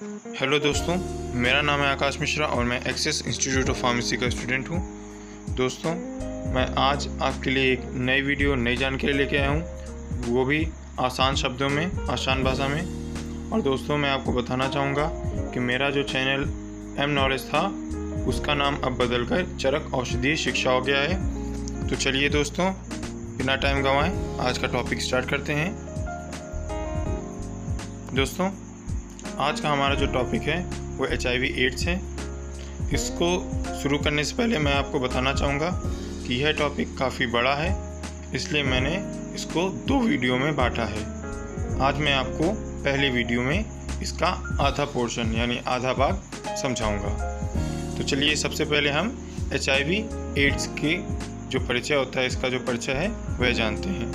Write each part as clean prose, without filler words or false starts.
Hello दोस्तों, मेरा नाम है आकाश मिश्रा और मैं एक्सेस इंस्टीट्यूट ऑफ फार्मेसी का स्टूडेंट हूँ। दोस्तों, मैं आज आपके लिए एक नई वीडियो, नई जानकारी लेके आया हूँ, वो भी आसान शब्दों में, आसान भाषा में। और दोस्तों, मैं आपको बताना चाहूँगा कि मेरा जो चैनल एम नॉलेज था उसका नाम अब बदलकर चरक औषधीय शिक्षा हो गया है। तो चलिए दोस्तों, बिना टाइम गंवाए आज का टॉपिक स्टार्ट करते हैं। दोस्तों, आज का हमारा जो टॉपिक है वो HIV एड्स है। इसको शुरू करने से पहले मैं आपको बताना चाहूँगा कि यह टॉपिक काफ़ी बड़ा है, इसलिए मैंने इसको 2 वीडियो में बांटा है। आज मैं आपको पहले वीडियो में इसका आधा पोर्शन यानी आधा भाग समझाऊँगा। तो चलिए, सबसे पहले हम HIV एड्स के जो परिचय होता है, इसका जो परिचय है वह जानते हैं।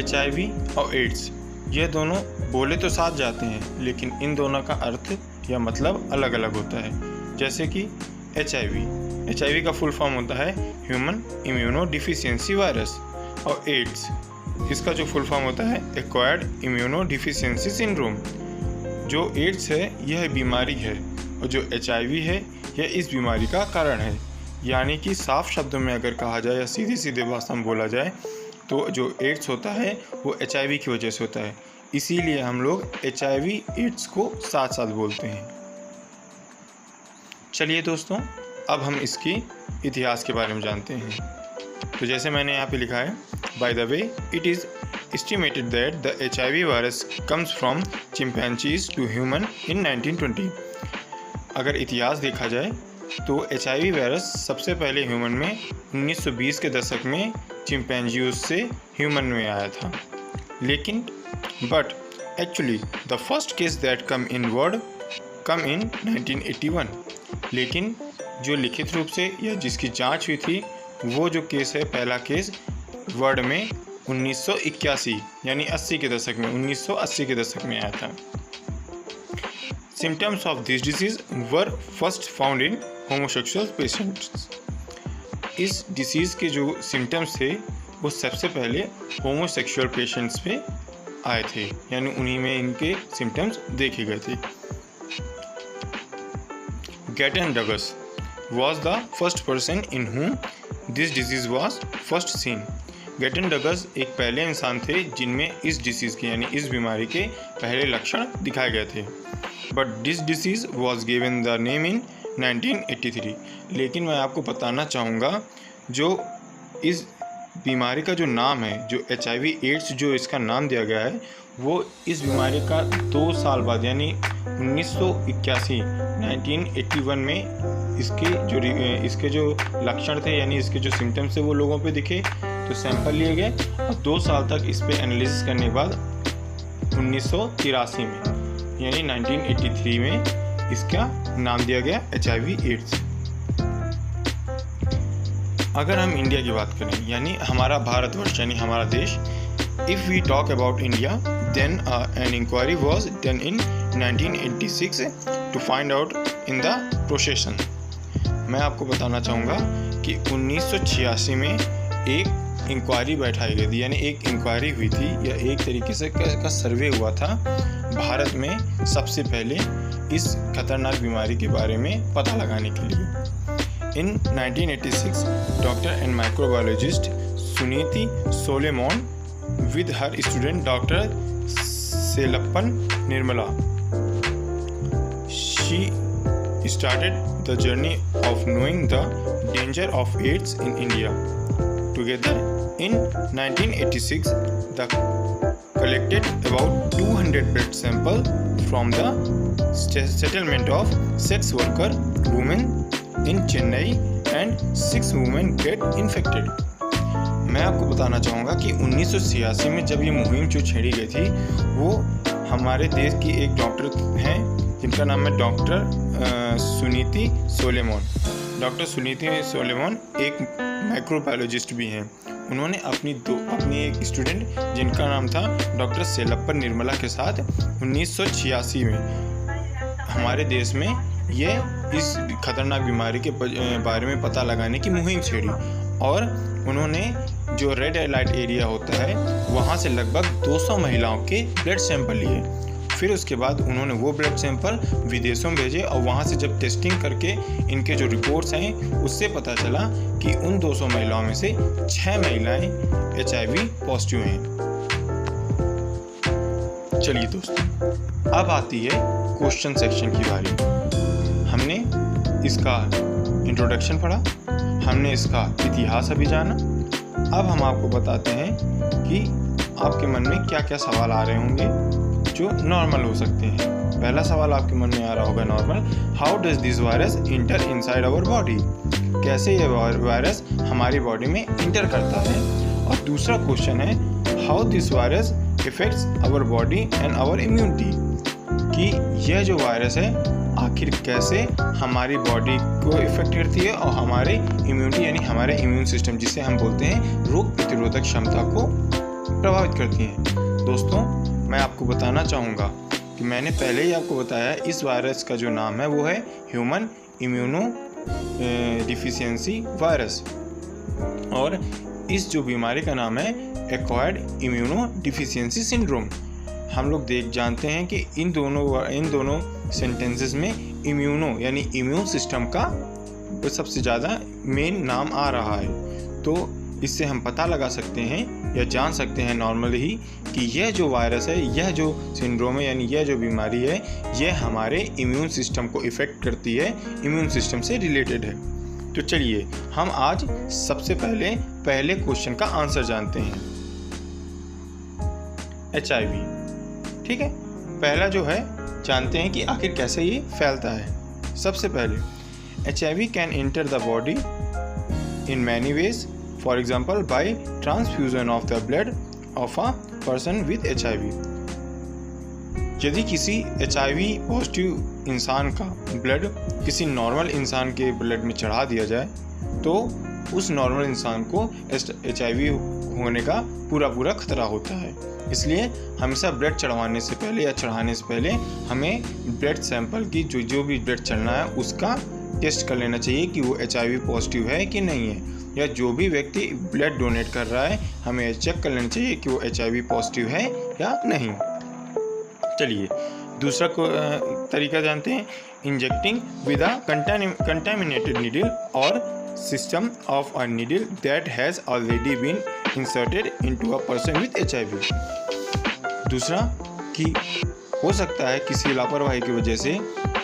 HIV और एड्स यह दोनों बोले तो साथ जाते हैं, लेकिन इन दोनों का अर्थ या मतलब अलग अलग होता है। जैसे कि HIV का फुल फॉर्म होता है ह्यूमन इम्यूनो डिफिशियंसी वायरस, और एड्स इसका जो फुल फॉर्म होता है एक्वायर्ड इम्यूनो डिफिशियंसी सिंड्रोम। जो एड्स है यह बीमारी है और जो HIV है यह इस बीमारी का कारण है। यानी कि साफ शब्दों में अगर कहा जाए या सीधी सीधे भाषा में बोला जाए तो जो एड्स होता है वो HIV की वजह से होता है। इसीलिए हम लोग HIV एड्स को साथ साथ बोलते हैं। चलिए दोस्तों, अब हम इसकी इतिहास के बारे में जानते हैं। तो जैसे मैंने यहाँ पे लिखा है, by the way it is estimated that the HIV virus comes from chimpanzees to human in 1920। अगर इतिहास देखा जाए तो HIV वायरस सबसे पहले ह्यूमन में 1920 के दशक में चिंपैंजीज से ह्यूमन में आया था। लेकिन but actually the first case that come in 1981। लेकिन जो लिखित रूप से या जिसकी जांच हुई थी वो जो केस है, पहला केस वर्ल्ड में 1981 यानी 80 के दशक में 1980 के दशक में आया था। Symptoms of this disease were first found in homosexual patients. इस डिसीज़ के जो सिम्टम्स थे वो सबसे पहले होमोसेक्सुअल पेशेंट्स पे आए थे, यानी उन्हीं में इनके सिम्टम्स देखे गए थे। गैटन डगस was the first person in whom this disease was first seen। गैटन डगस एक पहले इंसान थे जिनमें इस डिसीज़ के यानी इस बीमारी के पहले लक्षण दिखाए गए थे। But this disease was given the name in 1983। लेकिन मैं आपको बताना चाहूँगा, जो इस बीमारी का जो नाम है, जो HIV एड्स जो इसका नाम दिया गया है, वो इस बीमारी का 2 साल बाद यानी 1981 में इसके जो लक्षण थे यानी इसके जो सिम्टम्स थे वो लोगों पे दिखे, तो सैंपल लिए गए और 2 साल तक इस पे एनालिसिस करने के बाद 1983 में यानी 1983 में इसका नाम दिया गया HIV एड्स। अगर हम इंडिया की बात करें यानी हमारा भारतवर्ष यानी हमारा देश, if we talk about India then an inquiry was done in 1986 to find out in the procession. मैं आपको बताना चाहूँगा कि 1986 में एक इंक्वायरी बैठाई गई थी, यानी एक इंक्वायरी हुई थी या एक तरीके से का सर्वे हुआ था भारत में सबसे पहले इस खतरनाक बीमारी के बारे में पता लगाने के लिए। In 1986, doctor and microbiologist Suniti Solomon with her student Dr. Selappan Nirmala, she started the journey of knowing the danger of AIDS in India. Together, in 1986, they collected about 200 blood samples from the settlement of sex worker women in Chennai and 6 women get infected। मैं आपको बताना चाहूँगा कि 1986 में जब ये मुहिम जो छेड़ी गई थी, वो हमारे देश की एक डॉक्टर हैं जिनका नाम है डॉक्टर सुनीति सोलेमन। डॉक्टर सुनीति सोलेमन एक माइक्रोबायोलॉजिस्ट भी हैं। उन्होंने अपनी एक स्टूडेंट जिनका नाम था डॉक्टर सेलप्पन निर्मला के साथ 1986 में हमारे देश में ये इस खतरनाक बीमारी के बारे में पता लगाने की मुहिम छेड़ी, और उन्होंने जो रेड लाइट एरिया होता है वहाँ से लगभग 200 महिलाओं के ब्लड सैंपल लिए फिर उसके बाद उन्होंने वो ब्लड सैंपल विदेशों में भेजे और वहाँ से जब टेस्टिंग करके इनके जो रिपोर्ट्स हैं उससे पता चला कि उन 200 महिलाओं में से 6 महिलाएं HIV पॉजिटिव हैं। चलिए दोस्तों, अब आती है क्वेश्चन सेक्शन की बारी। हमने इसका इंट्रोडक्शन पढ़ा, हमने इसका इतिहास अभी जाना। अब हम आपको बताते हैं कि आपके मन में क्या क्या सवाल आ रहे होंगे जो नॉर्मल हो सकते हैं। पहला सवाल आपके मन में आ रहा होगा normal, how does this virus enter inside our body, कैसे ये वायरस हमारी बॉडी में इंटर करता है। और दूसरा क्वेश्चन है, how this virus affects our body and our immunity, कि यह जो वायरस है आखिर कैसे हमारी बॉडी को इफेक्ट करती है और हमारे इम्यूनिटी यानी हमारे इम्यून सिस्टम जिसे हम बोलते हैं रोग प्रतिरोधक क्षमता को प्रभावित करती हैं। दोस्तों, मैं आपको बताना चाहूँगा कि मैंने पहले ही आपको बताया इस वायरस का जो नाम है वो है ह्यूमन इम्यूनो डिफिशियंसी वायरस, और इस जो बीमारी का नाम है एक्वायर्ड इम्यूनो डिफिशियंसी सिंड्रोम। हम लोग जानते हैं कि इन दोनों सेंटेंसेस में इम्यूनो यानी इम्यून सिस्टम का सबसे ज़्यादा मेन नाम आ रहा है। तो इससे हम पता लगा सकते हैं या जान सकते हैं नॉर्मली ही कि यह जो वायरस है, यह जो सिंड्रोम है यानी यह जो बीमारी है, यह हमारे इम्यून सिस्टम को इफ़ेक्ट करती है, इम्यून सिस्टम से रिलेटेड है। तो चलिए हम आज सबसे पहले क्वेश्चन का आंसर जानते हैं, HIV। ठीक है, पहला जो है जानते हैं कि आखिर कैसे ये फैलता है। सबसे पहले HIV can enter the body in many ways, for example bye transfusion of the blood of a person with HIV। यदि किसी HIV पॉजिटिव इंसान का ब्लड किसी नॉर्मल इंसान के ब्लड में चढ़ा दिया जाए तो उस नॉर्मल इंसान को HIV होने का पूरा खतरा होता है। इसलिए हमेशा ब्लड चढ़वाने से पहले या चढ़ाने से पहले हमें ब्लड सैंपल की जो भी ब्लड चढ़ना है उसका टेस्ट कर लेना चाहिए कि वो HIV पॉजिटिव है कि नहीं है, या जो भी व्यक्ति ब्लड डोनेट कर रहा है हमें चेक कर लेना चाहिए कि वो HIV पॉजिटिव है या नहीं। चलिए दूसरा तरीका जानते हैं, injecting with a contaminated needle और system of a needle that has already been inserted into a person with HIV। दूसरा कि हो सकता है किसी लापरवाही की वजह से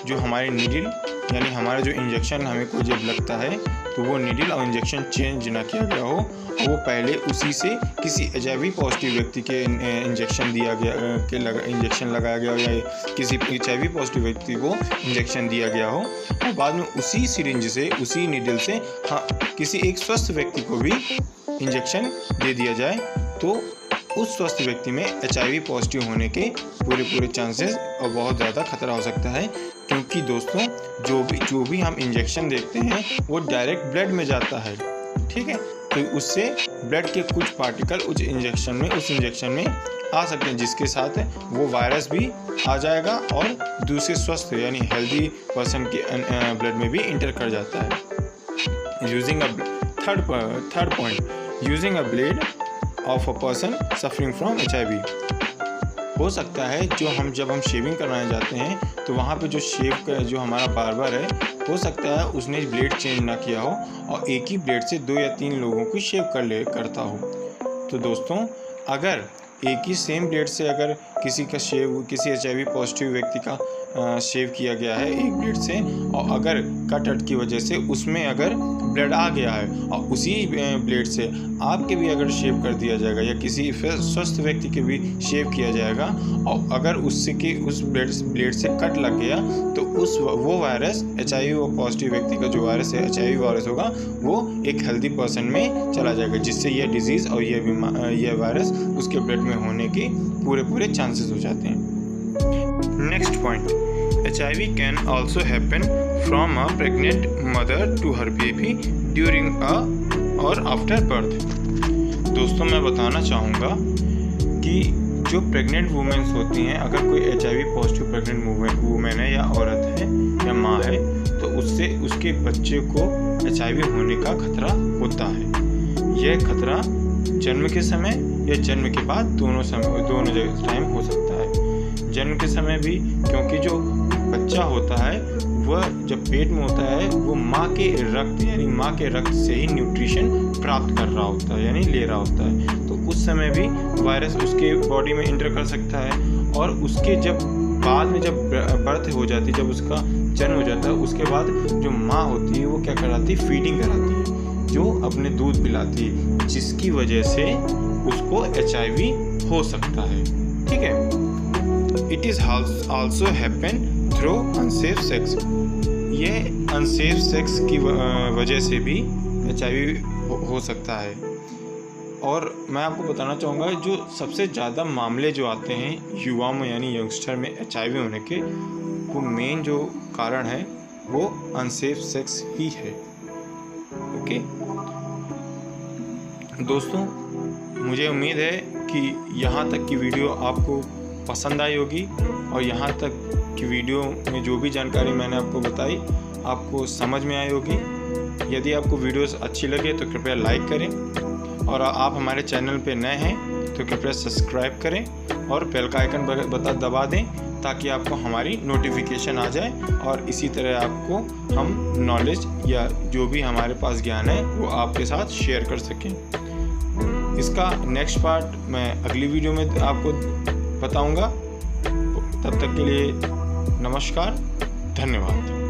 जो हमारी नीडल यानी हमारा जो इंजेक्शन हमें को जब लगता है तो वो नीडल और इंजेक्शन चेंज ना किया गया हो और वो पहले उसी से किसी HIV पॉजिटिव व्यक्ति के इंजेक्शन लगाया गया हो या किसी HIV पॉजिटिव व्यक्ति को इंजेक्शन दिया गया हो और बाद में उसी सिरिंज से उसी नीडल से किसी एक स्वस्थ व्यक्ति को भी इंजेक्शन दे दिया जाए तो उस स्वस्थ व्यक्ति में HIV पॉजिटिव होने के पूरे चांसेस और बहुत ज़्यादा खतरा हो सकता है, क्योंकि दोस्तों जो भी हम इंजेक्शन देखते हैं वो डायरेक्ट ब्लड में जाता है। ठीक है, तो उससे ब्लड के कुछ पार्टिकल उस इंजेक्शन में आ सकते हैं, जिसके साथ वो वायरस भी आ जाएगा और दूसरे स्वस्थ यानी हेल्दी पर्सन के ब्लड में भी इंटर कर जाता है। Using a third point, using a blade of a person suffering from HIV। हो सकता है जब हम शेविंग करवाने जाते हैं तो वहाँ पे जो हमारा बार्बर है हो सकता है उसने ब्लेड चेंज ना किया हो और एक ही ब्लेड से 2 या 3 लोगों को शेव करता हो। तो दोस्तों, अगर एक ही सेम ब्लेड से अगर किसी HIV पॉजिटिव व्यक्ति का शेव किया गया है एक ब्लेड से और अगर कट की वजह से उसमें अगर ब्लड आ गया है और उसी ब्लेड से आपके भी अगर शेव कर दिया जाएगा या किसी स्वस्थ व्यक्ति के भी शेव किया जाएगा और अगर उस ब्लेड से कट लग गया तो वो वायरस HIV पॉजिटिव व्यक्ति का जो वायरस है HIV वायरस होगा वो एक हेल्दी पर्सन में चला जाएगा, जिससे यह डिजीज़ और यह वायरस उसके ब्लड में होने के पूरे चांसेस हो जाते हैं। Next point, HIV can also happen from a pregnant mother to her baby during or after birth। दोस्तों, मैं बताना चाहूँगा कि जो प्रेग्नेंट वुमेन्स होती हैं, अगर कोई HIV पॉजिटिव प्रेग्नेंट वुमेन है या औरत है या माँ है तो उससे उसके बच्चे को HIV होने का खतरा होता है। यह खतरा जन्म के समय या जन्म के बाद दोनों टाइम हो सकता है। जन्म के समय भी, क्योंकि जो बच्चा होता है वह जब पेट में होता है वो माँ के रक्त यानी माँ के रक्त से ही न्यूट्रिशन प्राप्त कर रहा होता है यानी ले रहा होता है। तो उस समय भी वायरस उसके बॉडी में इंटर कर सकता है। और उसके जब बाद में जब बर्थ हो जाती है, जब उसका जन्म हो जाता है, उसके बाद जो माँ होती है वो क्या कराती है, फीडिंग कराती है, जो अपने दूध पिलाती है, जिसकी वजह से उसको HIV हो सकता है। ठीक है। It is also happen through unsafe sex. ये अनसेफ सेक्स की वजह से भी HIV हो सकता है। और मैं आपको बताना चाहूँगा जो सबसे ज़्यादा मामले जो आते हैं युवा में यानी यंगस्टर में HIV होने के, वो मेन जो कारण है वो अनसेफ सेक्स ही है। ओके दोस्तों, मुझे उम्मीद है कि यहाँ तक की वीडियो आपको पसंद आई होगी और यहाँ तक की वीडियो में जो भी जानकारी मैंने आपको बताई आपको समझ में आई होगी। यदि आपको वीडियोस अच्छी लगे तो कृपया लाइक करें, और आप हमारे चैनल पे नए हैं तो कृपया सब्सक्राइब करें और बेल का आइकन दबा दें ताकि आपको हमारी नोटिफिकेशन आ जाए और इसी तरह आपको हम नॉलेज या जो भी हमारे पास ज्ञान है वो आपके साथ शेयर कर सकें। इसका नेक्स्ट पार्ट मैं अगली वीडियो में आपको बताऊंगा। तब तक के लिए नमस्कार, धन्यवाद।